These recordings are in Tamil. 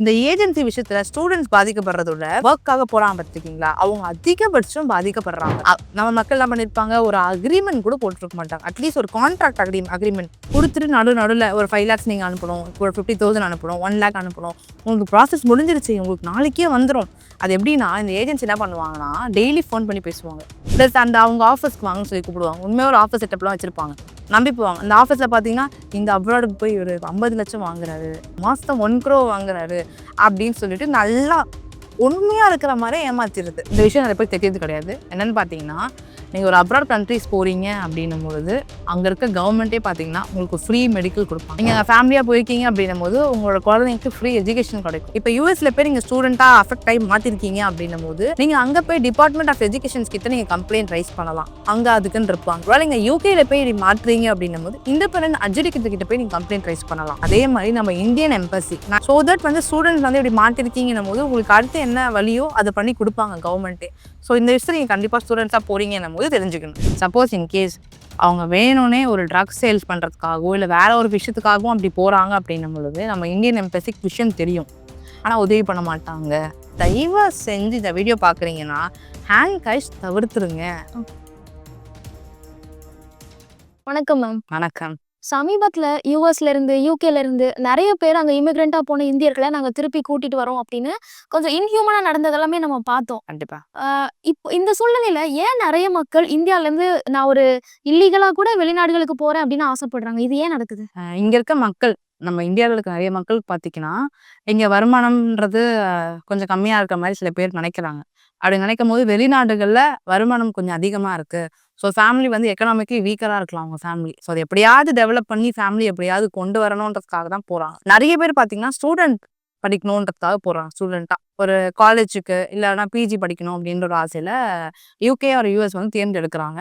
இந்த ஏஜென்சி விஷயத்துல ஸ்டூடெண்ட்ஸ் பாதிக்கப்படுறதோட ஒர்க்காக போறாங்க பார்த்துருக்கீங்களா, அவங்க அதிகபட்சம் பாதிக்கப்படுறாங்க. நம்ம மக்கள் என்ன பண்ணிருப்பாங்க, ஒரு அக்ரிமெண்ட் கூட போட்டுருக்க மாட்டாங்க. அட்லீஸ்ட் ஒரு கான்ட்ராக்ட் அக்ரிமெண்ட் கொடுத்துட்டு நடுவில் ஒரு 5 lakhs நீங்கள் அனுப்பணும், ஒரு 50,000 அனுப்பணும், 1 lakh அனுப்பணும், உங்களுக்கு ப்ராசஸ் முடிஞ்சிருச்சு, உங்களுக்கு நாளைக்கே வந்துடும். அது எப்படின்னா, இந்த ஏஜென்சி என்ன பண்ணுவாங்கன்னா, டெய்லி ஃபோன் பண்ணி பேசுவாங்க. ப்ளஸ் அந்த அவங்க ஆஃபீஸ்க்கு வாங்கன்னு சொல்லி கூப்பிடுவாங்க. உண்மையாக ஒரு ஆஃபீஸ் செட்டப்லாம் வச்சிருப்பாங்க. நம்பி போவாங்க. அந்த ஆஃபீஸில் பார்த்தீங்கன்னா, இந்த அப்ராடுக்கு போய் ஒரு 50 லட்சம் வாங்குறாரு, மாதம் 1 crore வாங்குறாரு அப்படின்னு சொல்லிட்டு நல்லா உண்மையாக இருக்கிற மாதிரி ஏமாத்திடுது. இந்த விஷயம் நிறைய பேர் தெரியறது கிடையாது. என்னென்னு பார்த்தீங்கன்னா, நீங்கள் ஒரு அப்ராட் கண்ட்ரிஸ் போகிறீங்க அப்படின்னும் பொழுது அங்கே இருக்க கவர்மெண்ட்டே பார்த்தீங்கன்னா உங்களுக்கு ஃப்ரீ மெடிக்கல் கொடுப்பாங்க. நீங்கள் ஃபேமிலியாக போயிருக்கீங்க அப்படின்னும் போது உங்களோட குழந்தைங்களுக்கு ஃப்ரீ எஜுகேஷன் கிடைக்கும். இப்போ யூஎஸ்ல போய் நீங்கள் ஸ்டூடெண்ட்டாக அஃபெக்ட் ஆகி மாற்றிருக்கீங்க அப்படின்னும் போது நீங்கள் அங்கே போய் டிபார்ட்மெண்ட் ஆஃப் எஜுகேஷன்ஸ் கிட்ட நீங்கள் கம்ப்ளைண்ட் ரைஸ் பண்ணலாம். அங்கே அதுக்குன்னு இருப்பாங்க. ஒருவேளை நீங்கள் யூகேல போய் மாற்றுறீங்க அப்படின்னும் போது இண்டிபெண்டன்ட் அட்ஜுடிகேட்டர் கிட்ட போய் நீங்கள் கம்ப்ளைண்ட் ரைஸ் பண்ணலாம். அதே மாதிரி நம்ம இந்தியன் எம்பசி ஸோ தட் வந்து ஸ்டூடெண்ட்ஸ் வந்து இப்படி மாற்றிருக்கீங்கன்னும் போது உங்களுக்கு அடுத்து என்ன வழியோ அதை பண்ணி கொடுப்பாங்க கவர்மெண்ட்டே. ஸோ இந்த விஷயத்தை நீங்கள் கண்டிப்பாக ஸ்டூடெண்ட்ஸாக போகிறீங்கன்னும் போது தெரிஞ்சுக்கணும். சப்போஸ் இன்கேஸ் அவங்க வேணும்னே ஒரு ட்ரக்ஸ் சேல்ஸ் பண்ணுறதுக்காகவோ இல்லை வேற ஒரு விஷயத்துக்காகவும் அப்படி போகிறாங்க அப்படின்னும் பொழுது நம்ம இந்தியன் எம்பசிக்கு விஷயம் தெரியும், ஆனால் உதவி பண்ண மாட்டாங்க. தயவு செஞ்சு இந்த வீடியோ பார்க்குறீங்கன்னா ஹேண்ட் கேஷ் தவிர்த்துருங்க. வணக்கம் மேம். வணக்கம். சமீபத்துல யூஎஸ்ல இருந்து யூகேல இருந்து நிறைய பேர் அங்க இமிகிரண்டா போன இந்தியர்களை நாங்க திருப்பி கூட்டிட்டு வரோம் அப்படின்னு கொஞ்சம் இன்ஹியூமனா நடந்தது எல்லாமே நம்ம பார்த்தோம். கண்டிப்பா. இப்போ இந்த சூழ்நிலையில ஏன் நிறைய மக்கள் இந்தியால இருந்து நான் ஒரு இல்லீகலா கூட வெளிநாடுகளுக்கு போறேன் அப்படின்னு ஆசைப்படுறாங்க? இது ஏன் நடக்குது? இங்க இருக்க மக்கள், நம்ம இந்தியாவில் இருக்க நிறைய மக்கள் பார்த்தீங்கன்னா, இங்க வருமானம்ன்றது கொஞ்சம் கம்மியா இருக்க மாதிரி சில பேர் நினைக்கிறாங்க. அப்படி நினைக்கும் போது வெளிநாடுகள்ல வருமானம் கொஞ்சம் அதிகமா இருக்கு. ஸோ ஃபேமிலி வந்து எக்கனாமிக்கலி வீக்கரா இருக்கலாம் அவங்க ஃபேமிலி. ஸோ அதை எப்படியாவது டெவலப் பண்ணி ஃபேமிலி எப்படியாவது கொண்டு வரணுன்றதுக்காக தான் போறாங்க. நிறைய பேர் பார்த்தீங்கன்னா ஸ்டூடெண்ட் படிக்கணுன்றதுக்காக போறாங்க. ஸ்டூடெண்ட்டா ஒரு காலேஜுக்கு இல்லைன்னா பிஜி படிக்கணும் அப்படின்ற ஒரு ஆசையில யூகே ஒரு யூஎஸ் வந்து தேர்ந்தெடுக்கிறாங்க.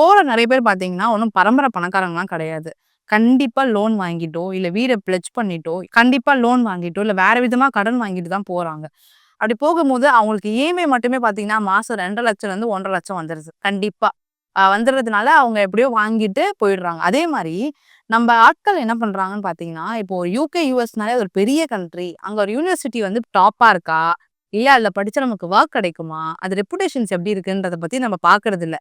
போற நிறைய பேர் பார்த்தீங்கன்னா ஒன்றும் பரம்பரை பணக்காரங்கலாம் கிடையாது. கண்டிப்பா லோன் வாங்கிட்டோ இல்லை வீடை பிளெட்ஜ் பண்ணிட்டோ கண்டிப்பா லோன் வாங்கிட்டோ இல்லை வேற விதமா கடன் வாங்கிட்டு தான் போறாங்க. அப்படி போகும்போது அவங்களுக்கு இஎம்ஐ மட்டுமே பார்த்தீங்கன்னா மாசம் 2 லட்சம்லேருந்து 1.5 லட்சம் வந்துருது. கண்டிப்பா வந்துடுறதுனால அவங்க எப்படியோ வாங்கிட்டு போயிடுறாங்க. அதே மாதிரி நம்ம ஆட்கள் என்ன பண்றாங்கன்னு பார்த்தீங்கன்னா, இப்போ யூகே யூஎஸ்னாலே ஒரு பெரிய கண்ட்ரி, அங்க ஒரு யூனிவர்சிட்டி வந்து டாப்பா இருக்கா, இல்ல அதில் படிச்சா நமக்கு ஒர்க் கிடைக்குமா, அது ரெப்புடேஷன்ஸ் எப்படி இருக்குன்றத பத்தி நம்ம பார்க்கறது இல்ல.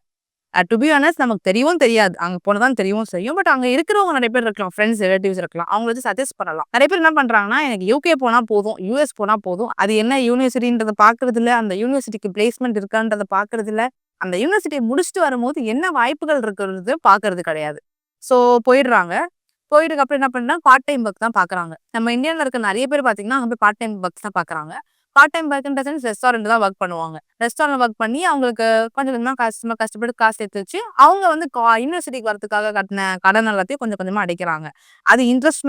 டு பி ஆனஸ்ட் நமக்கு தெரியவும் தெரியாது. அங்க போனா தான் தெரியவும் செய்யும். பட் அங்க இருக்கிறவங்க நிறைய பேர் இருக்கலாம். ஃப்ரெண்ட்ஸ், ரிலேட்டிவ்ஸ் இருக்கலாம். அவங்கள வச்சு சஜெஸ்ட் பண்ணலாம். நிறைய பேர் என்ன பண்றாங்கன்னா, எனக்கு யூகே போனா போதும், யூஎஸ் போனா போதும். அது என்ன யூனிவர்சிட்டின்றத பார்க்கறது இல்ல. அந்த யூனிவர்சிட்டிக்கு பிளேஸ்மெண்ட் இருக்கான்றத பார்க்கறது இல்ல. அந்த யூனிவர்சிட்டியை முடிச்சுட்டு வரும்போது என்ன வாய்ப்புகள் இருக்கிறது பார்க்கறது கிடையாது. ஸோ போயிடுறாங்க. போயிட்டுக்கு அப்புறம் என்ன பண்ணா பார்ட் டைம் ஒர்க் தான் பார்க்குறாங்க. நம்ம இந்தியாவில் இருக்க நிறைய பேர் பார்த்தீங்கன்னா, அங்கே போய் பார்ட் டைம் ஒர்க்ஸ் தான் பார்க்குறாங்க. பார்ட் டைம் ஒர்க்ன்ற சென்ஸ் ரெஸ்டாரண்ட் தான் ஒர்க் பண்ணுவாங்க. ரெஸ்டாரண்ட் ஒர்க் பண்ணி அவங்களுக்கு கொஞ்சம் கொஞ்சமா கஷ்டப்பட்டு காசு சேர்த்து வச்சு அவங்க வந்து யூனிவர்சிட்டிக்கு வரதுக்காக கட்டின கடன் எல்லாத்தையும் கொஞ்சம் கொஞ்சமா அடைக்கிறாங்க. அது இன்ட்ரெஸ்ட்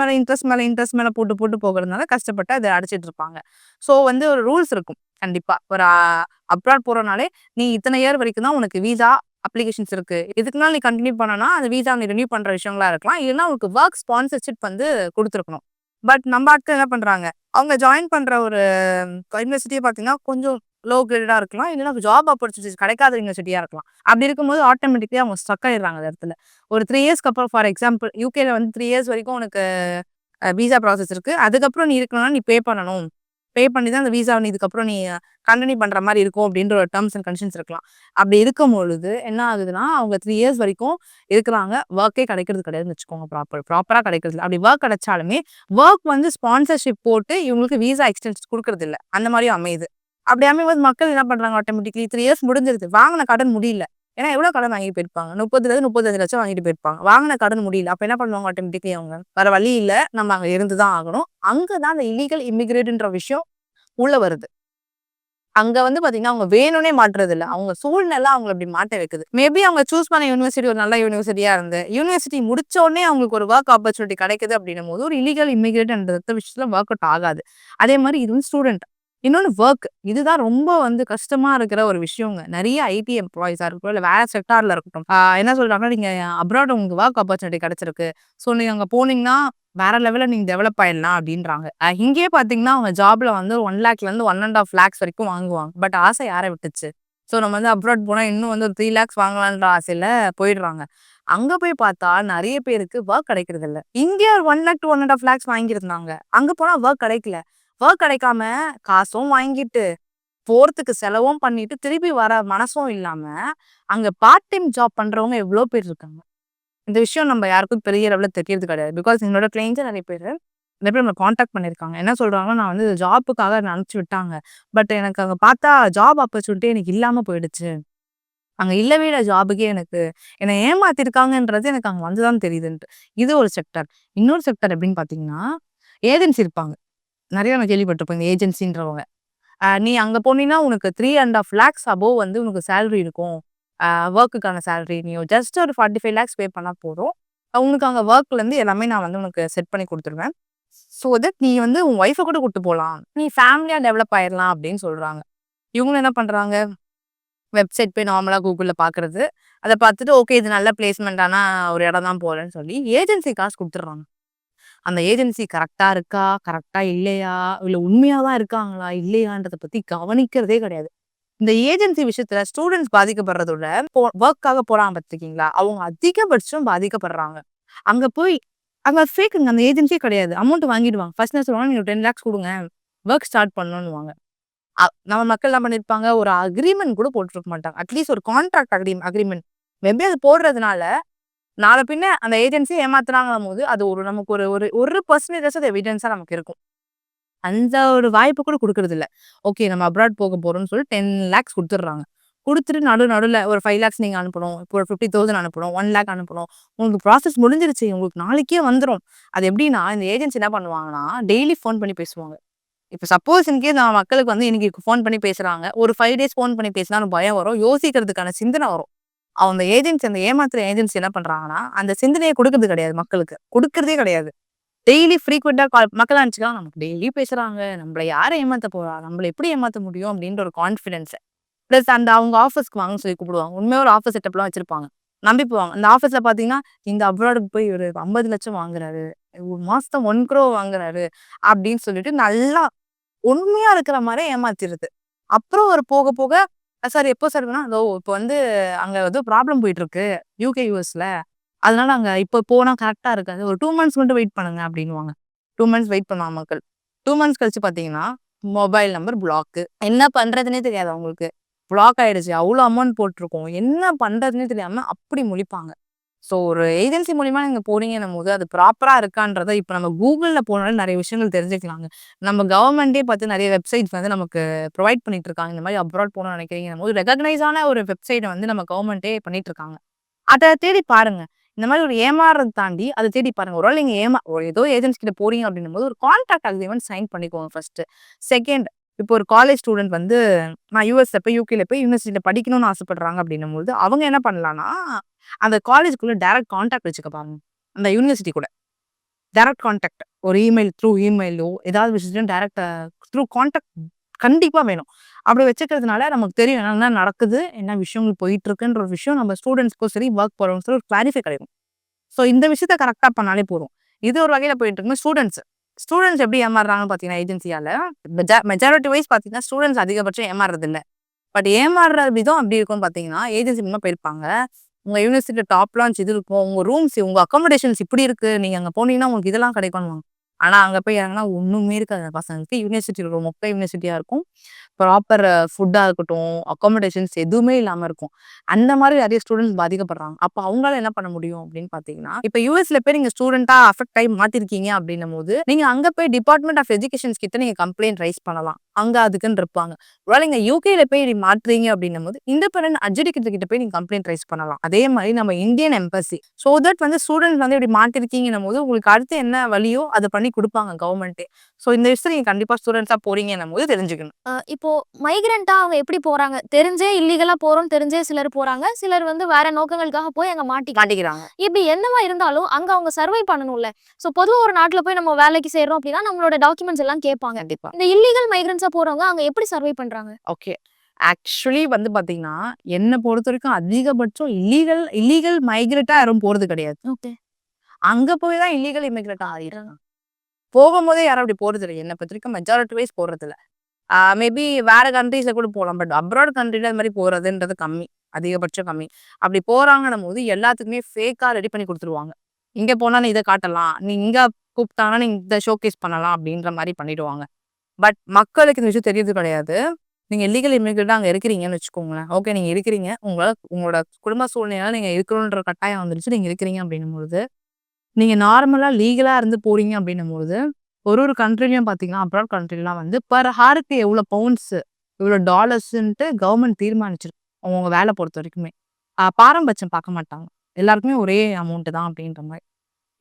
மேல போட்டு போட்டு போகிறதுனால கஷ்டப்பட்டு அதை அடைச்சிட்டு இருப்பாங்க. ஸோ வந்து ஒரு ரூல்ஸ் இருக்கும். கண்டிப்பா ஒரு அப்ராட் போறனாலே நீ இத்தனை இயர் வரைக்கும் தான் உனக்கு வீசா அப்ளிகேஷன்ஸ் இருக்கு. இதுக்குனால நீ கண்டினியூ பண்ணனா அந்த வீசா நீ ரினியூ பண்ற விஷயங்களா இருக்கலாம். இல்லைன்னா உனக்கு ஒர்க் ஸ்பான்சர்ஷிப் வந்து கொடுத்துருக்கணும். பட் நம்ம ஆட்கள் என்ன பண்றாங்க, அவங்க ஜாயின் பண்ற ஒரு யூனிவர்சிட்டியை பார்த்தீங்கன்னா கொஞ்சம் லோ கிரேடா இருக்கலாம், இல்லைன்னா ஜாப் ஆப்பர்ச்சுனிட்டிஸ் கிடைக்காத யூனிவர்சிட்டியா இருக்கலாம். அப்படி இருக்கும்போது ஆட்டோமேட்டிக்கலி அவங்க ஸ்டக் ஆயிடுறாங்க அந்த இடத்துல. ஒரு 3 இயர்ஸ்க்கு அப்புறம் ஃபார் எக்ஸாம்பிள் யூகேல வந்து 3 இயர்ஸ் வரைக்கும் உனக்கு வீசா ப்ராசஸ் இருக்கு. அதுக்கப்புறம் நீ இருக்கணும்னா நீ பே பண்ணணும். பே பண்ணி தான் அந்த வீசாவை நீ இதுக்கப்புறம் நீ கண்டினியூ பண்ற மாதிரி இருக்கும் அப்படின்ற ஒரு டேர்ம்ஸ் அண்ட் கண்டிஷன்ஸ் இருக்கலாம். அப்படி இருக்கும் பொழுது என்ன ஆகுதுன்னா, அவங்க 3 இயர்ஸ் வரைக்கும் இருக்கிறாங்க. ஒர்க்கே கிடைக்கிறது கிடையாதுன்னு வச்சுக்கோங்க. ப்ராப்பரா கிடைக்கிறது இல்லை. அப்படி ஒர்க் கிடைச்சாலுமே ஒர்க் வந்து ஸ்பான்சர்ஷிப் போட்டு இவங்களுக்கு வீசா எக்ஸ்டென்ஷன் கொடுக்கறது இல்லை. அந்த மாதிரியும் அமையுது. அப்படி அமையும்போது மக்கள் என்ன பண்றாங்க, ஆட்டோமேட்டிக்லி 3 இயர்ஸ் முடிஞ்சிருது, வாங்கின கடன் முடியல. ஏன்னா எவ்வளவு கடன் வாங்கிட்டு போயிருப்பாங்க, 35 லட்சம் வாங்கிட்டு போயிருப்பாங்க. வாங்கின கடன் முடியல. அப்ப என்ன பண்ணுவாங்க, ஆட்டோமேட்டிக்லி அவங்க வேற வழி இல்லை, நம்ம அங்க இருந்துதான் ஆகணும். அங்கதான் அந்த இல்லீகல் இமிகிரேட்ன்ற விஷயம் உள்ள வருது. அங்க வந்து பாத்தீங்கன்னா அவங்க வேணும்னே மாட்டுறது இல்ல, அவங்க சூழ்நிலை அவங்களை அப்படி மாட்ட வைக்குது. மேபி அவங்க சூஸ் பண்ண யூனிவர்சிட்டி ஒரு நல்ல யூனிவர்சிட்டியா இருந்து யூனிவர்சிட்டி முடிச்ச உடனே அவங்களுக்கு ஒரு ஒர்க் ஆப்பர்ச்சுனிட்டி கிடைக்குது அப்படின்னும் போது ஒரு இல்லீகல் இமிகிரேட் என்ற விஷயத்துல ஒர்க் அவுட் ஆகாது. அதே மாதிரி இது வந்து ஸ்டூடெண்ட், இன்னொன்று ஒர்க். இதுதான் ரொம்ப வந்து கஷ்டமா இருக்கிற ஒரு விஷயங்க. நிறைய ஐடி எம்ப்ளாயிஸா இருக்கட்டும், இல்லை வேற செக்டார்ல இருக்கட்டும், என்ன சொல்றாங்கன்னா, நீங்க அப்ராட் உங்களுக்கு ஒர்க் ஆப்பர்ச்சுனிட்டி கிடைச்சிருக்கு, ஸோ நீங்க அங்க போனீங்கன்னா வேற லெவல்ல நீங்க டெவலப் ஆயிடலாம் அப்படின்றாங்க. இங்கேயே பாத்தீங்கன்னா அவங்க ஜாப்ல வந்து 1 lakh இருந்து 1.5 lakhs வரைக்கும் வாங்குவாங்க. பட் ஆசை யாரை விட்டுச்சு? ஸோ நம்ம வந்து அப்ராட் போனா இன்னும் வந்து ஒரு 3 lakhs வாங்கலான்ற ஆசையில போயிடுறாங்க. அங்க போய் பார்த்தா நிறைய பேருக்கு ஒர்க் கிடைக்கிறது இல்ல. இங்கே 1 lakh to 1.5 lakhs வாங்கியிருந்தாங்க. அங்க போனா ஒர்க் கிடைக்கல. ஒர்க் கிடைக்காம காசும் வாங்கிட்டு போறதுக்கு செலவும் பண்ணிட்டு திருப்பி வர மனசும் இல்லாம அங்க பார்ட் டைம் ஜாப் பண்றவங்க எவ்வளோ பேர் இருக்காங்க. இந்த விஷயம் நம்ம யாருக்கும் பெரிய லெவலில் தெரியறது கிடையாது. பிகாஸ் என்னோட கிளைண்ட்ஸ் நிறைய பேர் நம்மளை காண்டாக்ட் பண்ணியிருக்காங்க. என்ன சொல்றாங்கன்னா, நான் வந்து ஜாப்புக்காக அனுப்பிச்சு விட்டாங்க. பட் எனக்கு அங்கே பார்த்தா ஜாப் ஆப்பர்ச்சுனிட்டி எனக்கு இல்லாம போயிடுச்சு. அங்க இல்லவே இல்ல ஜாபுக்கே எனக்கு. என்ன ஏமாத்திருக்காங்கன்றது எனக்கு அங்க வந்து தான் தெரியுதுன்ட்டு. இது ஒரு செக்டார். இன்னொரு செக்டார் எப்படின்னு பார்த்தீங்கன்னா, ஏஜென்சி இருப்பாங்க. நெறைய நான் கேள்விப்பட்டிருப்பேன் இந்த ஏஜென்சின்றவங்க. நீ அங்க போனீன்னா உனக்கு 3.5 லேக்ஸ் அபோவ் வந்து உனக்கு சேலரி இருக்கும். வொர்க்குக்கான சேலரி. நீ ஜஸ்ட் ஒரு 45 லேக்ஸ் பே பண்ணா போதும். உனக்கு அங்க வொர்க்லேருந்து எல்லாமே நான் வந்து உனக்கு செட் பண்ணி குடுத்துருவேன். ஸோ தட் நீ வந்து உன் ஒய்ஃப கூட கூட்டு போலாம். நீ ஃபேமிலியா டெவலப் ஆயிரலாம் அப்படின்னு சொல்றாங்க. இவங்களும் என்ன பண்றாங்க? வெப்சைட் போய் நார்மலா Googleல பார்க்குறது. அத பார்த்துட்டு ஓகே இது நல்ல பிளேஸ்மெண்டான ஒரு இடம் தான் போலன்னு சொல்லி ஏஜென்சி காசு குடுத்துடுறாங்க. அந்த ஏஜென்சி கரெக்ட்டா இருக்கா? கரெக்ட்டா இல்லையா? இல்ல உண்மையா தான் இருக்காங்களா? இல்லையான்றத பத்தி கவனிக்கிறதே கிடையாது. இந்த ஏஜென்சி விஷயத்துல ஸ்டூடண்ட்ஸ் பாதிக்கப்படுறத விட வொர்க்காக போறாங்க பார்த்துருக்கீங்களா? அவங்க அதிகபட்சம் பாதிக்கப்படுறாங்க. அங்க போய் அங்க ஃபேக்குங்க. அந்த ஏஜென்சியே கிடையாது. அமௌண்ட் வாங்கிடுவாங்க. ஃபர்ஸ்ட் என்ன சொல்லுவாங்க, நீங்க 10 லேக்ஸ் குடுங்க. வொர்க் ஸ்டார்ட் பண்ணணும்னுவாங்க. நம்ம மக்கள் என்ன பண்ணியிருப்பாங்க, ஒரு அக்ரீமெண்ட் கூட போட்டுருக்க மாட்டாங்க. அட்லீஸ்ட் ஒரு கான்ட்ராக்ட் அக்ரீமெண்ட். மேபி அது போடுறதுனால, நாள பின்ன அந்த ஏஜென்சி ஏமாத்துனாங்கங்கும்போது, அது ஒரு நமக்கு ஒரு ஒரு 1% அது எவிடன்ஸா நமக்கு இருக்கும். அந்த ஒரு வாய்ப்பு கூட குடுக்குறதில்ல. ஓகே நம்ம அப்ராட் போக போறோம்னு சொல்லி 10 லேக்ஸ் குடுத்துடுறாங்க. குடுத்துட்டு நடுவுல ஒரு 5 லேக்ஸ் நீங்க அனுப்பணும். இப்போ ஒரு 50,000 அனுப்பணும். 1 லேக் அனுப்பணும். உங்களுக்கு ப்ராசஸ் முடிஞ்சிருச்சு. உங்களுக்கு நாளைக்கே வந்துரும். அது எப்படின்னா, இந்த ஏஜென்சி என்ன பண்ணுவாங்கன்னா, டெய்லி ஃபோன் பண்ணி பேசுவாங்க. இப்ப சப்போஸ் இன்கேஸ் நான் மக்களுக்கு வந்து இன்னைக்கு ஃபோன் பண்ணி பேசுறாங்க. ஒரு 5 டேஸ் ஃபோன் பண்ணி பேசினா எனக்கு பயம் வரும். யோசிக்கிறதுக்கான சிந்தனை வரும். அந்த ஏஜென்சி அந்த ஏமாத்துற ஏஜென்சி என்ன பண்றாங்கன்னா, அந்த சிந்தனைய குடுக்குறது கிடையாது மக்களுக்கு. குடுக்குறதே கிடையாது. டெய்லி ஃப்ரீக்வென்ட்டா மக்கள் நினைச்சுக்கலாம், நமக்கு டெய்லி பேசுறாங்க. நம்மள யார ஏமாத்த போறா? நம்மள எப்படி ஏமாத்த முடியும்? அப்படின்ற ஒரு கான்ஃபிடன்ஸ். பிளஸ் அந்த அவங்க ஆஃபீஸ்க்கு வாங்கன்னு சொல்லி கூப்பிடுவாங்க. உண்மையா ஒரு ஆஃபீஸ் செட்டப்லாம் வச்சிருப்பாங்க. நம்பி போவாங்க. அந்த ஆஃபீஸ்ல பார்த்தீங்கன்னா, இந்த அப்ராடுக்கு போய் ஒரு 50,00,000 வாங்குறாரு. ஒரு மாசம் 1 crore வாங்குறாரு. அப்படின்னு சொல்லிட்டு நல்லா உண்மையா இருக்கிற மாரி ஏமாத்திருது. அப்புறம் ஒரு போக போக சார் எப்போ சார்னா, அதோ இப்போ வந்து அங்க ஏதோ ப்ராப்ளம் போயிட்டு இருக்கு. யுகே, யுஎஸ்ல. அதனால அங்க இப்போ போனா கரெக்ட்டா இருக்காது. ஒரு 2 மந்த்ஸ் மட்டும் வெயிட் பண்ணுங்க அப்டின்னுவாங்க. 2 மந்த்ஸ் வெயிட் பண்ணுவாங்க மக்கள். 2 மந்த்ஸ் கழிச்சு பார்த்தீங்கன்னா, மொபைல் நம்பர் பிளாக்கு. என்ன பண்றதுன்னே தெரியாது அவங்களுக்கு. பிளாக் ஆயிடுச்சு. அவ்ளோ அமௌண்ட் போட்டுருக்கோம். என்ன பண்றதுன்னே தெரியாம அப்படி முழிப்பாங்க. ஸோ ஒரு ஏஜென்சி மூலியமா நீங்க போறீங்கன்னும்போது, அது ப்ராப்பரா இருக்கான்றத இப்ப நம்ம Googleல போனாலே நெறைய விஷயங்கள் தெரிஞ்சுக்கலாங்க. நம்ம கவர்மெண்ட்டே பார்த்து நெறைய வெப்சைட்ஸ் வந்து நமக்கு ப்ரொவைட் பண்ணிட்டு இருக்காங்க. இந்த மாரி அப்ராட் போணும்னு நினைக்கிறீங்கன்னும்போது, ரெகக்னைஸான ஒரு வெப்சைட்ட வந்து நம்ம கவர்மெண்ட்டே பண்ணிட்டு இருக்காங்க. அத தேடி பாருங்க. இந்த மாரி ஒரு ஏமாறுறத தாண்டி அத தேடி பாருங்க. ஒரு வேள நீங்க ஏதோ ஏஜென்சி கிட்ட போறீங்க அப்டின்னும்போது, ஒரு கான்ட்ராக்ட் அக்ரீமெண்ட் சைன் பண்ணிக்கோங்க ஃபர்ஸ்ட்டு. செகண்ட் இப்போ ஒரு காலேஜ் ஸ்டூடண்ட் வந்து நான் யுஎஸ்ல போய், யுகேல போய் யுனிவர்சிட்டில படிக்கணும்னு ஆசைப்படுறாங்க அப்டின்னும்போது, அவங்க என்ன பண்ணலாம்னா, அந்த காலேஜ்க்குள்ள டைரக்ட் கான்டாக்ட் வச்சுக்க பாருங்க. அந்த யுனிவர்சிட்டி கூட. Direct contact. ஒரு இமெயிலோ ஏதாவது விஷயத்தையும் டைரக்ட் த்ரூ கான்டாக்ட் கண்டிப்பா வேணும். அப்படி வச்சுக்கிறதுனால நமக்கு தெரியும் என்ன நடக்குது, என்ன விஷயங்கள் போயிட்டு இருக்குன்ற ஒரு விஷயம் நம்ம ஸ்டூடண்ட்ஸ்க்கும் சரி, வொர்க் போறவங்களுக்கும் சரி ஒரு கிளாரிஃபை கிடைக்கும். ஸோ இந்த விஷயத்த கரெக்ட்டா பண்ணாலே போதும். இது ஒரு வகையில போயிட்டு இருக்கும்போது ஸ்டூடண்ட்ஸ் எப்படி ஏமாறுறாங்கன்னு பார்த்தீங்கன்னா, ஏஜென்சியால மெஜாரிட்டி வைஸ் பார்த்தீங்கன்னா, ஸ்டூடண்ட்ஸ் அதிகபட்சம் ஏமாறுறது இல்ல. பட் ஏமாறுற விதம் எப்படி இருக்கும்னு பார்த்தீங்கன்னா, ஏஜென்சி மூலமா போயிருப்பாங்க. உங்க யூனிவர்சிட்டில டாப் லான்ச் இது இருக்கும். உங்க ரூம்ஸ், உங்க அக்காமடேஷன்ஸ் இப்படி இருக்கு. நீங்க அங்க போனீங்கன்னா உங்களுக்கு இதெல்லாம் கிடைக்கும்னுவாங்க. ஆனா அங்க போய் இறங்குனா ஒண்ணுமே இருக்காது அந்த பசங்களுக்கு. யுனிவர்சிட்டி ஒரு மொக்க யுனிவர்சிட்டியா இருக்கும். ப்ராப்பர் ஃபுட்டா இருக்கட்டும், அக்காமடேஷன்ஸ் எதுவுமே இல்லாம இருக்கும். அந்த மாரி நெறைய ஸ்டூடண்ட்ஸ் பாதிக்கப்படுறாங்க. அப்ப அவங்களால என்ன பண்ண முடியும் அப்படின்னு பார்த்தீங்கன்னா, இப்ப யுஎஸ்ல போய் நீங்க ஸ்டூடெண்ட்டா அஃபெக்ட் ஆயி மாத்திருக்கீங்க அப்படின்னும்போது, நீங்க அங்க போய் டிபார்ட்மெண்ட் ஆஃப் எஜுகேஷன்ஸ் கிட்ட நீங்க கம்ப்ளைண்ட் ரைஸ் பண்ணலாம். அங்க அதுக்குன்னு இருப்பாங்க. ஒருவேள நீங்க யுகேல போய் மாட்றீங்க அப்படின்னும்போது, இண்டிபெண்டன்ட் அட்ஜுடிகேட்டர் கிட்ட போய் நீங்க கம்ப்ளைண்ட் ரைஸ் பண்ணலாம். அதே மாரி நம்ம இந்தியன் எம்பசி. சோ தட் வந்து ஸ்டூடண்ட்ஸ் வந்து இப்படி மாட்டிருக்கீங்கன்னும்போது, உங்களுக்கு அடுத்து என்ன வழியோ அத பண்ணி குடுப்பாங்க கவர்மெண்ட்டே. சோ இந்த விஷயத்த நீங்க கண்டிப்பா ஸ்டூடண்ட்ஸா போறீங்கன்னும்போது தெரிஞ்சுக்கணும். இப்போ மைக்ரன்ட்டா அவங்க எப்படி போறாங்க? தெரிஞ்சே இல்லீகலா போறோம்ன்னு தெரிஞ்சே சிலர் போறாங்க. சிலர் வந்து வேற நோக்கங்களுக்காக போய் அங்க மாட்டிக்கிறாங்க. இப்படி என்னவா இருந்தாலும் அங்க அவங்க சர்வை பண்ணணும்ல. பொதுவா ஒரு நாட்டுல போய் நம்ம வேலைக்கு சேர்றோம் அப்படின்னா, நம்மளோட டாக்குமெண்ட்ஸ் எல்லாம் கேட்பாங்க. கண்டிப்பா. இந்த இல்லீகல் மைக்ரன்ட்ஸா போறவங்க அங்க எப்படி சர்வை பண்றாங்க? ஓகே. ஆக்சுவலி வந்து பாத்தீங்கன்னா, என்ன பொறுத்தவரைக்கும் அதிகபட்சம் இல்லீகல் இல்லீகல் மைக்ரேட்டா யாரும் போறது கிடையாது. ஓகே. அங்க போய் தான் இல்லீகல் இமிகிரேட்டா ஆயிடுறாங்க. போகும்போதே யாரும் அப்படி போறதில்ல. என்ன பொறுத்தவரைக்கும் மெஜாரிட்டி வைஸ் போறதில்ல. மேபி வேற கண்ட்ரீஸ்ல கூட போலாம். பட் அப்ராட் கண்ட்ரில அது மாரி போறதுன்றது கம்மி. அதிகபட்சம் கம்மி. அப்படி போறாங்கன்னும்போது எல்லாத்துக்குமே ஃபேக்கா ரெடி பண்ணி குடுத்துருவாங்க. இங்க போனா நீ இத காட்டலாம். நீ இங்க கூப்பிட்டாங்கன்னா, நீ இத ஷோகேஸ் பண்ணலாம் அப்படின்ற மாரி பண்ணிடுவாங்க. பட் மக்களுக்கு இந்த விஷயம் தெரியறது கிடையாது. நீங்க இல்லீகல் இமிகிரேட்டா அங்க இருக்கிறீங்கன்னு வச்சுக்கோங்களேன். ஓகே, நீங்க இருக்கிறீங்க. உங்களோட குடும்ப சூழ்நிலையால நீங்க இருக்கணுன்ற கட்டாயம் வந்துருச்சு. நீங்க இருக்கிறீங்க அப்படின்னும்பொழுது, நீங்க நார்மலா லீகலா இருந்து போறீங்க அப்படின்னும்பொழுது, ஒரு கண்ட்ரிலயும் பார்த்தீங்கன்னா, அப்ராட் கண்ட்ரிலாம் வந்து பெர் ஹாருக்கு எவ்வளோ பவுண்ட்ஸ், இவ்வளோ டாலர்ஸ்ன்ட்டு கவர்மெண்ட் தீர்மானிச்சிருக்கு. அவங்கவங்க வேலை பொறுத்த வரைக்குமே. பாரபட்சம் பார்க்க மாட்டாங்க. எல்லாருக்குமே ஒரே அமௌண்ட் தான் அப்படின்ற மாரி.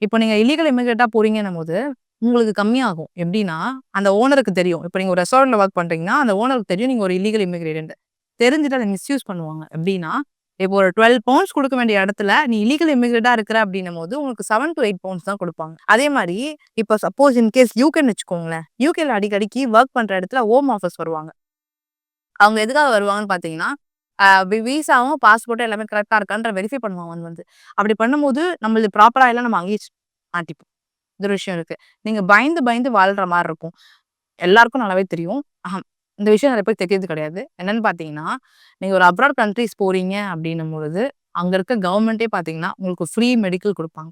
இப்போ நீங்க இல்லீகல் இமிகிரேட்டா போறீங்கன்னும்போது, உங்களுக்கு கம்மியாகும். எப்படின்னா, அந்த ஓனருக்கு தெரியும். இப்ப நீங்க ஒரு ரெஸ்டாரண்ட்ல வொர்க் பண்றீங்கன்னா, அந்த ஓனருக்கு தெரியும் நீங்க ஒரு இல்லீகல் இமிகிரேட்ன்ட்டு. தெரிஞ்சுட்டு அத மிஸ்யூஸ் பண்ணுவாங்க. எப்படின்னா, இப்போ ஒரு 12 பவுண்ட்ஸ் குடுக்க வேண்டிய இடத்துல, நீ இல்லீகல் இமிகிரேட்டா இருக்கிற அப்படின்னும்போது, உங்களுக்கு 7 டூ 8 பவுண்ட்ஸ் தான் குடுப்பாங்க. அதே மாரி, இப்போ சப்போஸ் இன் கேஸ் யுகேன்னு வச்சுக்கோங்களேன். யுகேல அடிக்கடிக்கு வொர்க் பண்ற இடத்துல ஹோம் ஆஃபீஸ் வருவாங்க. அவங்க எதுக்காக வருவாங்கன்னு பார்த்தீங்கன்னா, விசாவும், பாஸ்போர்ட்டும் எல்லாமே கரெக்ட்டா இருக்கான்ற வெரிஃபை பண்ணுவாங்க வந்து. அப்படி பண்ணும்போது, நம்மளது ப்ராப்பரா இல்ல நம்ம அங்கேயே மாட்டிப்போம். இது ஒரு விஷயம் இருக்கு. நீங்க பயந்து, பயந்து வாழ்ற மாரி இருக்கும். எல்லாருக்கும் நல்லாவே தெரியும். இந்த விஷயம் நெறைய பேருக்கு தெரியறது கிடையாது. என்னன்னு பார்த்தீங்கன்னா, நீங்க ஒரு அப்ராட் கண்ட்ரீஸ் போறீங்க அப்படின்னும் பொழுது, அங்க இருக்க கவர்மெண்ட்டே பார்த்தீங்கன்னா, உங்களுக்கு ஃப்ரீ மெடிக்கல் குடுப்பாங்க.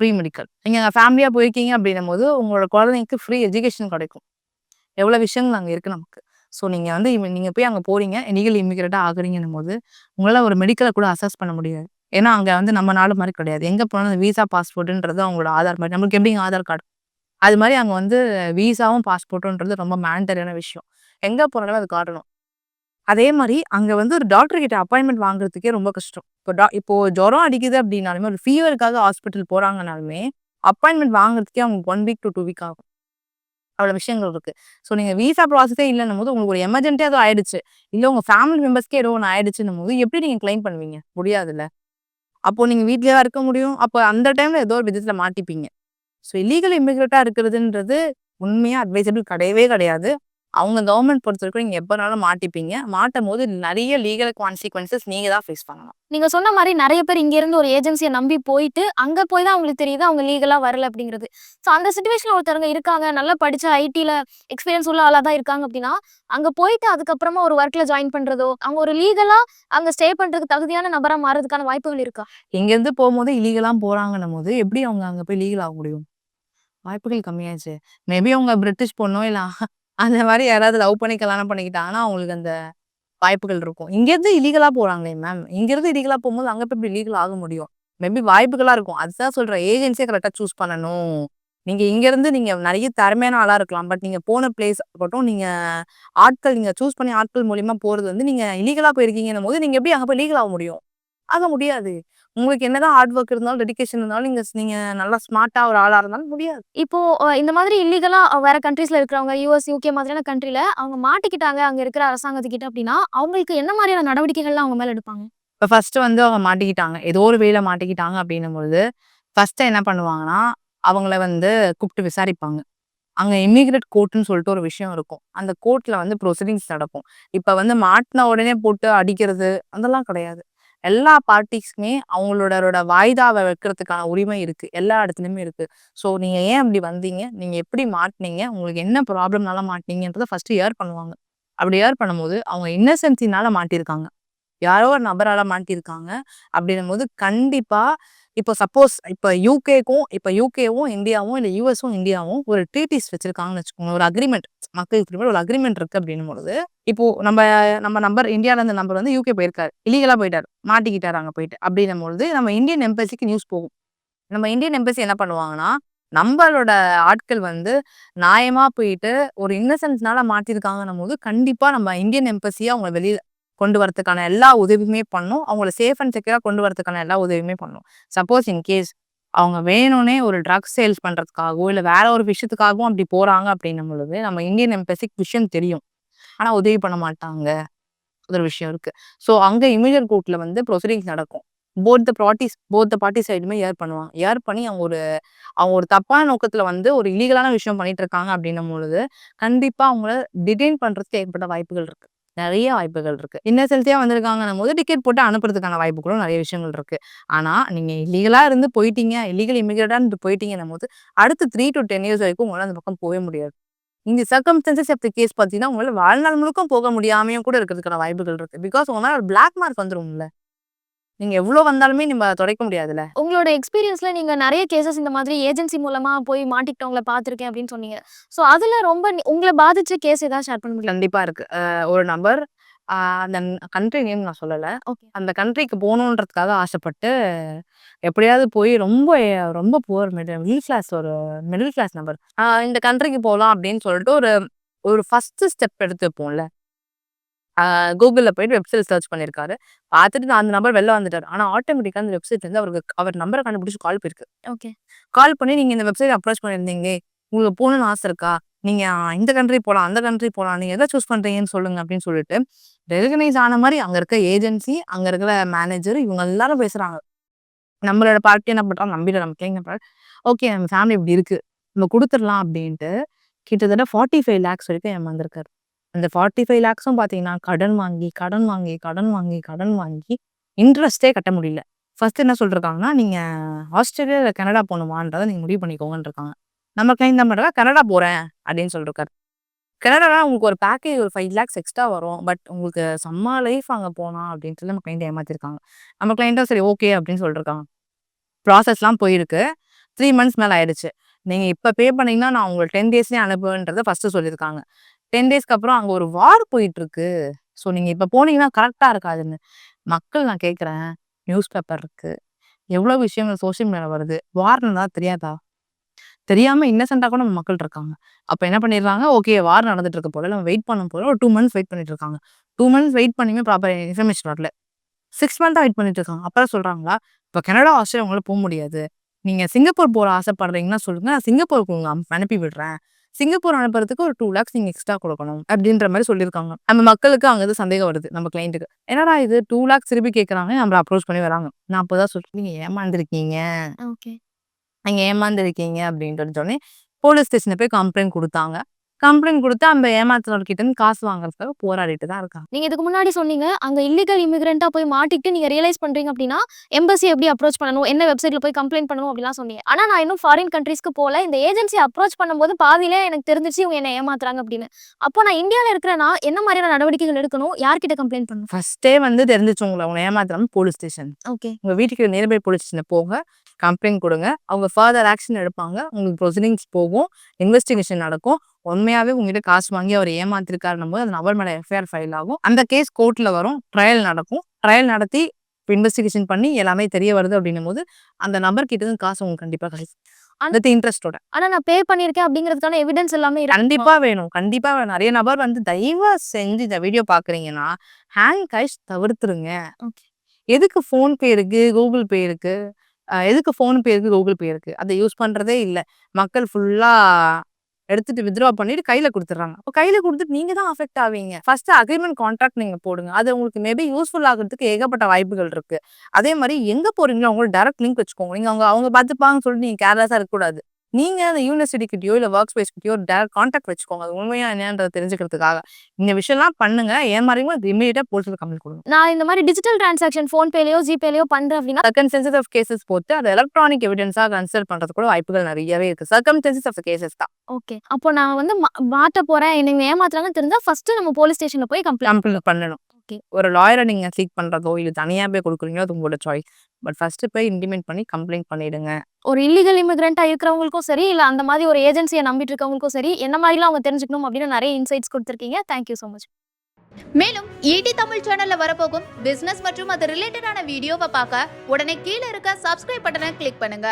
Free medical. நீங்க ஃபேமிலியா போயிருக்கீங்க அப்படின்னும்போது, உங்களோட குழந்தைக்கு ஃப்ரீ எஜுகேஷன் கிடைக்கும். எவ்வளோ விஷயங்கள் அங்க இருக்கு நமக்கு. ஸோ நீங்க வந்து நீங்க போய் அங்க போறீங்க, லீகல் இமிகிரேட்டா ஆகுறீங்கன்னும்போது, உங்களால ஒரு மெடிக்கல கூட அசஸ் பண்ண முடியாது. ஏன்னா, அங்க வந்து நம்ம நாடு மாரி கிடையாது. எங்க போனாலும் விசா, பாஸ்போர்ட்ன்றது அவங்களோட ஆதார் மாரி. நம்மளுக்கு எப்படிங்க ஆதார் கார்டு? அது மாரி அங்க வந்து விசாவும், பாஸ்போர்ட்டுன்றது ரொம்ப மேண்டரியான விஷயம். எங்க போனாலும் அது காட்டணும். அதே மாரி அங்க வந்து ஒரு டாக்டர் கிட்ட அப்பாயின்ட்மென்ட் வாங்குறதுக்கே ரொம்ப கஷ்டம். இப்போ ஜுரம் அடிக்குது அப்படின்னாலுமே, ஒரு ஃபீவருக்காக ஹாஸ்பிட்டல் போறாங்கனாலுமே, அப்பாயின்ட்மென்ட் வாங்குறதுக்கே அவங்களுக்கு 1 வீக் டூ 2 வீக் ஆகும். அவ்வளோ விஷயங்கள் இருக்கு. ஸோ நீங்க விசா ப்ராசஸே இல்லன்னும்போது, உங்களுக்கு ஒரு எமர்ஜென்ட்டா ஏதோ ஆயிடுச்சு. இல்ல உங்க ஃபேமிலி மெம்பர்ஸ்க்கே ஏதோ ஒண்ணு ஆயிடுச்சுன்னும்போது, எப்படி நீங்க கிளைம் பண்ணுவீங்க? முடியாதுல்ல. அப்போ நீங்க வீட்லயா இருக்க முடியும்? அப்ப அந்த டைம்ல ஏதோ ஒரு விதத்துல மாட்டிப்பீங்க. ஸோ இல்லீகல் இமிகிரேட்டா இருக்கிறதுன்றது உண்மையா அட்வைசபிள் கிடையவே கிடையாது. அவங்க கவர்மெண்ட் பொறுத்தவரைக்கும் நீங்க எப்பனாலும் மாட்டிப்பீங்க. மாட்டும்போது நெறைய லீகல் கான்சிக்வென்சஸ் நீங்க தான் ஃபேஸ் பண்ணணும். நீங்க சொன்ன மாரி நெறைய பேர் இங்க இருந்து ஒரு ஏஜென்சிய நம்பி போயிட்டு, அங்க போய் தான் அவங்களுக்கு தெரியுது அவங்க லீகலா வரல அப்படிங்கிறது. ஸோ அந்த சிச்சுவேஷன்ல ஒருத்தவங்க இருக்காங்க, நல்லா படிச்ச ஐடில எக்ஸ்பீரியன்ஸ் உள்ள ஆளா தான் இருக்காங்க அப்படின்னா, அங்க போயிட்டு அதுக்கப்புறமா ஒரு ஒர்க்ல ஜாயின் பண்றதோ, அவங்க ஒரு லீகலா அங்க ஸ்டே பண்றதுக்கு தகுதியான நபரா மாறதுக்கான வாய்ப்புகள் இருக்கா? இங்கேருந்து போம்போது இல்லீகலா போறாங்கன்னும்போது, எப்படி அவங்க அங்க போய் லீகல் ஆக முடியும்? வாய்ப்புகள் கம்மியாச்சே. மேபி அவங்க பிரிட்டிஷ் பொண்ணோ, இல்ல அந்த மாரி யாராவது லவ் பண்ணி கல்யாணம் பண்ணிக்கிட்டாங்கன்னா, அவங்களுக்கு அந்த வாய்ப்புகள் இருக்கும். இங்கேருந்து இல்லீகலா போறாங்களே மேம். இங்கேருந்து இல்லீகலா போம்போது, அங்க போய் எப்படி லீகல் ஆக முடியும்? மேபி வாய்ப்புகளா இருக்கும். அதுதான் சொல்றேன். ஏஜென்சிய கரெக்ட்டா சூஸ் பண்ணணும். நீங்க இங்கேருந்து நீங்க நெறைய திறமையான ஆளா இருக்கலாம். பட் நீங்க போன பிளேஸ் ஆகட்டும், நீங்க நீங்க சூஸ் பண்ணி ஆட்கள் மூலியமா போறது வந்து, நீங்க இல்லீகலா போயிருக்கீங்கன்னும்போது, நீங்க எப்படி அங்க போய் லீகல் ஆக முடியும்? ஆக முடியாது. உங்களுக்கு என்னதான் ஹார்ட் ஒர்க் இருந்தாலும், டெடிகேஷன் இருந்தாலும், நீங்க நீங்க நல்லா ஸ்மார்ட்டா ஒரு ஆளா இருந்தாலும் முடியாது. இப்போ இந்த மாதிரி இல்லீகலா வேற கண்ட்ரீஸ்ல இருக்கிறவங்க யுஎஸ், யுகே மாதிரியான கண்ட்ரில அவங்க மாட்டிக்கிட்டாங்க அங்க இருக்கிற அரசாங்கத்துக்கிட்ட அப்படின்னா, அவங்களுக்கு என்ன மாதிரியான நடவடிக்கைகள்லாம் அவங்க மேல எடுப்பாங்க? இப்ப ஃபர்ஸ்ட்டு வந்து அவங்க மாட்டிக்கிட்டாங்க. ஏதோ ஒரு வேல மாட்டிக்கிட்டாங்க அப்படின்னும்பொழுது, ஃபர்ஸ்ட்டு என்ன பண்ணுவாங்கன்னா, அவங்கள வந்து கூப்ட்டு விசாரிப்பாங்க. அங்க இமிகிரேட் கோர்ட்ன்னு சொல்லிட்டு ஒரு விஷயம் இருக்கும். அந்த கோர்ட்ல வந்து ப்ரொசீடிங்ஸ் நடக்கும். இப்ப வந்து மாட்டுன உடனே போட்டு அடிக்கிறது, அதெல்லாம் கிடையாது. எல்லா பார்ட்டீஸ்க்குமே அவங்களோட வாய்தாவ வைக்கிறதுக்கான உரிமை இருக்கு. எல்லா இடத்துலயுமே இருக்கு. ஸோ நீங்க ஏன் அப்படி வந்தீங்க? நீங்க எப்படி மாட்டுனீங்க? உங்களுக்கு என்ன ப்ராப்ளம்னால மாட்டுனீங்கன்றத ஃபர்ஸ்ட்டு ஹியர் பண்ணுவாங்க. அப்படி ஹியர் பண்ணும்போது, அவங்க இன்னசென்ஸினால மாட்டியிருக்காங்க. யாரோ ஒரு நபரால மாட்டியிருக்காங்க. அப்படின்னும்போது கண்டிப்பா இப்போ சப்போஸ் இப்ப யுகேவும் இந்தியாவும், இல்ல யுஎஸும் இந்தியாவும் ஒரு ட்ரீட்டீஸ் வச்சிருக்காங்கன்னு வச்சுக்கோங்க. ஒரு அக்ரீமெண்ட் மக்களுக்கு புரியுற ஒரு அக்ரீமெண்ட் இருக்கு அப்படின்னும்பொழுது, இப்போ நம்ம நம்ம நம்பர் இந்தியால இருந்த நபர் வந்து யுகே போயிருக்காரு. இல்லீகலா போயிட்டாரு. மாட்டிக்கிட்டாரு அங்க போயிட்டு. அப்படின்னும்பொழுது நம்ம இந்தியன் எம்பசிக்கு நியூஸ் போகும். நம்ம இந்தியன் எம்பசி என்ன பண்ணுவாங்கன்னா, நம்பளோட ஆட்கள் வந்து நியாயமா போயிட்டு ஒரு இன்னசென்ஸ்னால மாட்டியிருக்காங்கன்னும்போது, கண்டிப்பா நம்ம இந்தியன் எம்பசிய அவங்க வெளில கொண்டு வரதுக்கான எல்லா உதவியுமே பண்ணும். அவங்கள சேஃப் அண்ட் செக்யூரா கொண்டு வரதுக்கான எல்லா உதவியுமே பண்ணும். சப்போஸ் இன் கேஸ் அவங்க வேணும்னே ஒரு ட்ரக்ஸ் சேல்ஸ் பண்றதுக்காகவோ, இல்ல வேற ஒரு விஷயத்துக்காகவும் அப்படி போறாங்க அப்படின்னும் பொழுது, நம்ம இந்தியன் எம்பசிக்கு விஷயம் தெரியும். ஆனா உதவி பண்ண மாட்டாங்க. ஒரு விஷயம் இருக்கு. ஸோ அங்க இமிடியேட் கோர்ட்ல வந்து ப்ரொசீடிங்ஸ் நடக்கும். போத் த பார்ட்டி சைடுமே ஹியர் பண்ணுவாங்க. ஹியர் பண்ணி அவங்க ஒரு தப்பான நோக்கத்துல வந்து ஒரு இல்லீகலான விஷயம் பண்ணிட்டு இருக்காங்க அப்படின்னும் பொழுது, கண்டிப்பா அவங்கள டிடெயின் பண்றதுக்கு ஏற்பட்ட வாய்ப்புகள் இருக்கு. நெறைய வாய்ப்புகள் இருக்கு. இன்னசென்சியா வந்திருக்காங்கன்னும்போது டிக்கெட் போட்டு அனுப்புறதுக்கான வாய்ப்புகளும் நெறைய விஷயங்கள் இருக்கு. ஆனா, நீங்க இல்லீகலா இருந்து போயிட்டீங்க, இல்லீகல் இமிகிரேட்டா இருந்து போயிட்டீங்கன்னும்போது, அடுத்து 3 டூ 10 இயர்ஸ் வரைக்கும் உங்களால அந்த பக்கம் போவே முடியாது. இந்த சர்கம்ஸ்டன்சஸ் ஆஃப் த கேஸ் பார்த்தீங்கன்னா, உங்களால வாழ்நாள் முழுக்க போக முடியாமயும் கூட இருக்கிறதுக்கான வாய்ப்புகள் இருக்கு. பிகாஸ் உங்க மேல ஒரு பிளாக் மார்க் வந்துரும்ல. நீங்க எவ்வளோ வந்தாலுமே நம்ம தொடைக்க முடியாதுல்ல. உங்களோட எக்ஸ்பீரியன்ஸ்ல நீங்க நெறைய கேஸஸ் இந்த மாதிரி ஏஜென்சி மூலமா போய் மாட்டிக்கிட்டவங்கள பார்த்துருக்கேன் அப்படின்னு சொன்னீங்க. ஸோ அதுல ரொம்ப உங்கள பாதிச்ச கேஸ் ஏதாவது ஷேர் பண்ண முடியுமா? கண்டிப்பா இருக்கு. ஒரு நபர் அந்த கண்ட்ரி நேம் நான் சொல்லல. ஓகே. அந்த கண்ட்ரிக்கு போணுன்றதுக்காக ஆசைப்பட்டு, எப்படியாவது போய் ரொம்ப ரொம்ப புவர் மிடில் கிளாஸ் ஒரு மிடில் கிளாஸ் நபர். இந்த கண்ட்ரிக்கு போலாம் அப்படின்னு சொல்லிட்டு ஒரு ஒரு ஃபர்ஸ்ட் ஸ்டெப் எடுத்து வைப்போம்ல. கூகுள்ல போயிட்டு வெப்சைட் சர்ச் பண்ணியிருக்காரு. பார்த்துட்டு அந்த நபர் வெளில வந்துட்டாரு. ஆனா ஆட்டோமேட்டிக்கா அந்த வெப்சைட்லேருந்து அவருக்கு அவர் நம்பர கண்டுபிடிச்சு கால் போயிருக்கு. ஓகே. கால் பண்ணி நீங்க இந்த வெப்சைட் அப்ரோச் பண்ணியிருந்தீங்க. உங்களுக்கு போகணும்னு ஆசை இருக்கா? நீங்க இந்த கண்ட்ரி போலாம், அந்த கண்ட்ரி போலாம். நீங்க எத சூஸ் பண்றீங்கன்னு சொல்லுங்க அப்படின்னு சொல்லிட்டு, ரெகக்னைஸ் ஆன மாரி அங்க இருக்க ஏஜென்சி, அங்க இருக்கிற மேனேஜர் இவங்க எல்லாரும் பேசுறாங்க. நம்மளோட பார்ட்டி என்ன பண்றாங்க, நம்பிட்டு நம்ம கேட்க ஓகே நம்ம ஃபேமிலி இப்படி இருக்கு. நம்ம குடுத்துடலாம் அப்படின்ட்டு கிட்டத்தட்ட 45 லேக்ஸ் வரைக்கும் ஏமாந்துருக்காரு. அந்த 45 லேக்ஸும் பார்த்தீங்கன்னா, கடன் வாங்கி, கடன் வாங்கி, கடன் வாங்கி, கடன் வாங்கி இன்ட்ரெஸ்ட்டே கட்ட முடியல. ஃபர்ஸ்ட் என்ன சொல்லிருக்காங்கன்னா, நீங்க ஆஸ்திரேலியா இல்ல கனடா போணுமான்றத நீங்க முடிவு பண்ணிக்கோங்கன்னு இருக்காங்க. நம்ம கிளைண்ட் என்ன பண்றாங்க, கனடா போறேன் அப்படின்னு சொல்லிருக்காரு. கனடானா உங்களுக்கு ஒரு பேக்கேஜ் ஒரு 5 லேக்ஸ் எக்ஸ்ட்ரா வரும். பட் உங்களுக்கு செம்ம லைஃப் அங்க போனா அப்படின்னு சொல்லி நம்ம கிளைண்ட் ஏமாத்திருக்காங்க. நம்ம கிளைண்ட்டும் சரி ஓகே அப்படின்னு சொல்லிருக்காங்க. ப்ராசஸ்லாம் போயிருக்கு. 3 மந்த்ஸ் மேல ஆயிடுச்சு. நீங்க இப்ப பே பண்ணீங்கன்னா, நான் உங்களுக்கு 10 டேஸ்லயே அனுப்புவேன்றத ஃபர்ஸ்ட் சொல்லியிருக்காங்க. 10 டேஸ்க்கு அப்புறம் அங்க ஒரு வார் போயிட்டு இருக்கு. ஸோ நீங்க இப்ப போனீங்கன்னா கரெக்ட்டா இருக்காதுன்னு. மக்கள் நான் கேட்கிறேன், நியூஸ் பேப்பர் இருக்கு. எவ்வளோ விஷயங்கள் சோசியல் மீடியால வருது. வார்ன்னு தெரியாதா? தெரியாம இன்னசென்ட்டா கூட நம்ம மக்கள் இருக்காங்க. அப்ப என்ன பண்ணிடுறாங்க, ஓகே வார் நடந்துட்டு இருக்க போல, நம்ம வெயிட் பண்ண போறோம். ஒரு 2 மந்த்ஸ் வெயிட் பண்ணிட்டு இருக்காங்க. 2 மந்த்ஸ் வெயிட் பண்ணியுமே ப்ராப்பர் இன்ஃபர்மேஷன் வரல. 6 மந்த்தா வெயிட் பண்ணிட்டு இருக்காங்க. அப்புறம் சொல்றாங்களா, இப்ப கனடா, ஆஸ்திரேலியா உங்களால முடியாது. நீங்க சிங்கப்பூர் போற ஆசைப்படுறீங்கன்னா சொல்லுங்க. நான் சிங்கப்பூருக்கு அனுப்பி விடுறேன். சிங்கப்பூர் அனுப்புறதுக்கு ஒரு 2 லேக்ஸ் நீங்க எக்ஸ்ட்ரா குடுக்கணும். அப்படின்ற மாரி சொல்லியிருக்காங்க. நம்ம மக்களுக்கு அங்க இருந்து சந்தேகம் வருது. நம்ம கிளையன்ட்க்கு. என்னடா இது 2 லேக்ஸ் திருப்பி கேட்கறாங்க. நம்மள அப்ரோச் பண்ணி வராங்க. நான் அப்பதான் சொல்றேன், நீங்க ஏமாந்துருக்கீங்க. ஓகே. நீங்க ஏமாந்துருக்கீங்க அப்படின்ட்டு சொன்னே, போலீஸ் ஸ்டேஷன்ல போய் கம்ப்ளைண்ட் குடுத்தாங்க. கம்ப்ளைண்ட் குடுத்து அந்த ஏமாத்துனவர்கிட்ட இருந்து காசு வாங்குறதுக்காக போராடிட்டு தான் இருக்காங்க. நீங்க இதுக்கு முன்னாடி சொன்னீங்க, அங்க இல்லீகல் இமிகிரண்ட்டா போய் மாட்டிக்கிட்டு நீங்க ரியலைஸ் பண்றீங்க அப்டின்னா, எம்பசி எப்படி அப்ரோச் பண்ணணும்? என்ன வெப்சைட்ல போய் கம்ப்ளைண்ட் பண்ணணும் அப்டிலாம் சொன்னீங்க. ஆனா நான் இன்னும் ஃபாரின் கண்ட்ரீஸ்க்கு போல. இந்த ஏஜென்சி அப்ரோச் பண்ணும்போது பாதியிலே எனக்கு தெரிஞ்சிருச்சு இவங்க என்ன ஏமாத்துறாங்க அப்டின்னு. அப்போ நான் இந்தியால இருக்கிற நான் என்ன மாதிரியான நடவடிக்கைகள் எடுக்கணும்? யார்கிட்ட கம்ப்ளைண்ட் பண்ணணும்? ஃபர்ஸ்ட்டே தெரிஞ்சுச்சு உங்கள ஏமாத்துறாங்கன்னு போலீஸ் ஸ்டேஷன். ஓகே. உங்க வீட்டுக்கு நியர்பை போலீஸ் ஸ்டேஷன்ல போங்க. கம்ப்ளைண்ட் குடுங்க. அவங்க ஃபர்தர் ஆக்ஷன் எடுப்பாங்க. உங்களுக்கு ப்ரொசீடிங்ஸ் போகும். இன்வெஸ்டிகேஷன் நடக்கும். உண்மையாவே உங்ககிட்ட காசு வாங்கி அவர் ஏமாத்திருக்காருன்னும்போது, அந்த நபர் மேல எஃப்ஐஆர் ஃபைல் ஆகும். அந்த கேஸ் கோர்ட்ல வரும். ட்ரையல் நடக்கும். ட்ரையல் நடத்தி இன்வெஸ்டிகேஷன் பண்ணி எல்லாமே தெரிய வருது அப்படின்னும்போது, அந்த நபர் கிட்ட இருந்து காசு உங்களுக்கு கண்டிப்பா கிடைக்கும். வித் இன்ட்ரெஸ்ட்டோட. ஆனா நான் பே பண்ணியிருக்கேன் அப்டிங்கிறதுக்கான எவிடன்ஸ் எல்லாமே இருக்குமா? கண்டிப்பா வேணும். கண்டிப்பா வேணும். நெறைய நபர் தயவு செஞ்சு இந்த வீடியோ பார்க்குறீங்கன்னா, ஹேண்ட் கேஷ் தவிர்த்துருங்க. ஓகே. எதுக்கு ஃபோன்பே இருக்கு, கூகுள் பே இருக்கு. எதுக்கு ஃபோன்பே இருக்கு, கூகுள் பே இருக்கு. அத யூஸ் பண்றதே இல்ல. மக்கள் ஃபுல்லா எடுத்துட்டு வித்ட்ரா பண்ணிட்டு கையில குடுத்துடுறாங்க. அப்ப கையில குடுத்துட்டு நீங்க தான் அஃபெக்ட் ஆவீங்க. ஃபர்ஸ்ட் அக்ரீமெண்ட் கான்ட்ராக்ட் நீங்க போடுங்க. அது உங்களுக்கு மேபி யூஸ்ஃபுல் ஆகுறதுக்கு ஏகப்பட்ட வாய்ப்புகள் இருக்கு. அதே மாரி எங்க போறீங்களோ அவங்களோட டைரக்ட் லிங்க் வச்சுக்கோங்க. நீங்க அவங்க பார்த்துப்பாங்கன்னு சொல்லிட்டு நீங்க கேர்லெஸ்ஸா இருக்கக்கூடாது. நீங்க அந்த யூனிவர்சிட்டி கிட்டயோ, இல்ல வொர்க் ஸ்பேஸ் கிட்டயோ டைரக்ட் கான்டாக்ட் வச்சுக்கோங்க. அது உண்மையா என்னன்றத தெரிஞ்சுக்கிறதுக்காக. இந்த விஷயம்லாம் பண்ணுங்க. ஏமாறீங்கன்னா இம்மீடியட்டா போலீஸ்ல கம்ப்ளைண்ட் குடுங்க. நான் இந்த மாரி டிஜிட்டல் டிரான்சாக்ஷன் ஃபோன்பேலயோ, ஜிபேலயோ பண்றேன் அப்டின்னா, சர்கம்ஸ்டன்சஸ் ஆஃப் கேஸஸ் போட்டு அத எலக்ட்ரானிக் எவிடன்ஸா கன்சிடர் பண்றதுக்கு கூட வாய்ப்புகள் நெறையவே இருக்கு. சர்கம்ஸ்டன்சஸ் ஆஃப் கேஸஸ் தான். ஓகே. அப்போ நான் மாட்ட போறேன். என்ன ஏமாத்துறாங்கன்னு தெரிஞ்சா ஃபர்ஸ்ட் நம்ம போலீஸ் ஸ்டேஷன்ல போய் கம்ப்ளைண்ட் பண்ணணும். ஓகே. ஒரு லாயர நீங்க சீக் பண்றதோ, இல்ல தனியா போய் குடுக்குறீங்களோ அது உங்களோட சாய்ஸ். பட் ஃபர்ஸ்ட் போய் இன்டிமேட் பண்ணி கம்ப்ளைண்ட் பண்ணிடுங்க. ஒரு இல்லீகல் இமிகிரண்ட்டா இருக்கிறவங்களுக்கும் சரி, இல்ல அந்த மாதிரி ஒரு ஏஜென்சிய நம்பிட்டு இருக்கவங்களுக்கும் சரி, என்ன மாரிலாம் அவங்க தெரிஞ்சுக்கணும் அப்படின்னு நெறைய இன்சைட்ஸ் குடுத்திருக்கீங்க. Thank you so much. மேலும் ஈடி தமிழ் சேனல்ல வரப்போகும் பிசினஸ் மற்றும் அது ரிலேட்டடான வீடியோவை பார்க்க உடனே கீழே இருக்க சப்ஸ்கிரைப் பட்டனை கிளிக் பண்ணுங்க.